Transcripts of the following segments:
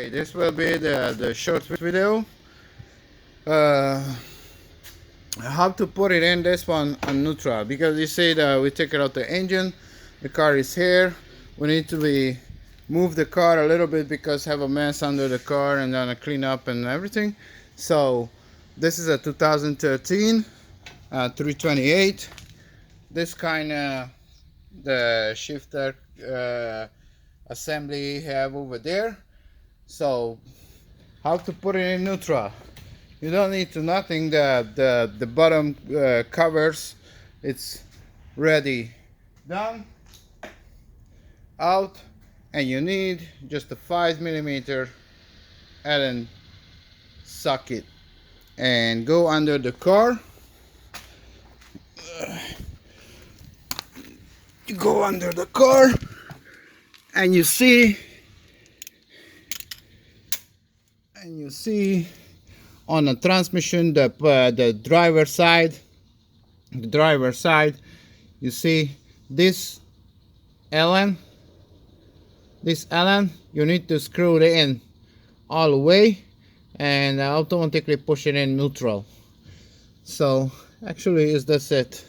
Okay, this will be the short video. How to put it in this one on neutral, because you see that we take it out the engine, the car is here, we need to move the car a little bit because have a mess under the car and then clean up and everything. So this is a 2013 328. This kind of the shifter assembly have over there. So how to put it in neutral? You don't need to nothing. The bottom covers, it's ready, done, out, and you need just a 5mm Allen socket and go under the car. You go under the car and you see on the transmission, the driver side, you see this Allen, you need to screw it in all the way and automatically push it in neutral. So actually that's it.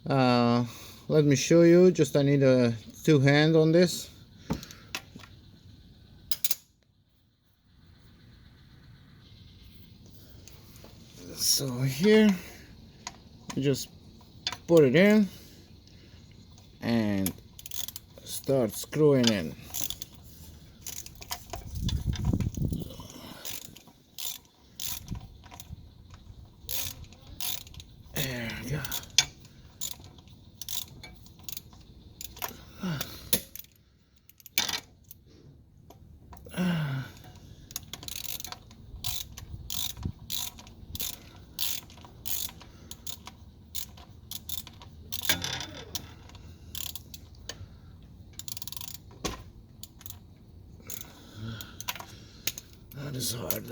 Let me show you. Just I need a two hand on this. So here you just put it in and start screwing in. There we go. That is hard.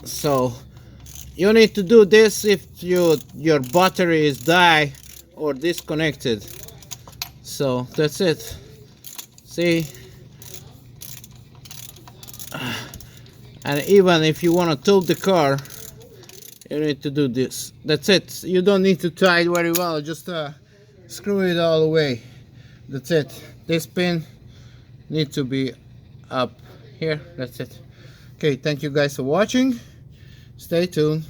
So you need to do this if your battery is die or disconnected. So that's it. See, and even if you want to tow the car, you need to do this. That's it. You don't need to tie it very well, just screw it all the way. That's it. This pin needs to be up here. That's it. Okay, thank you guys for watching. Stay tuned.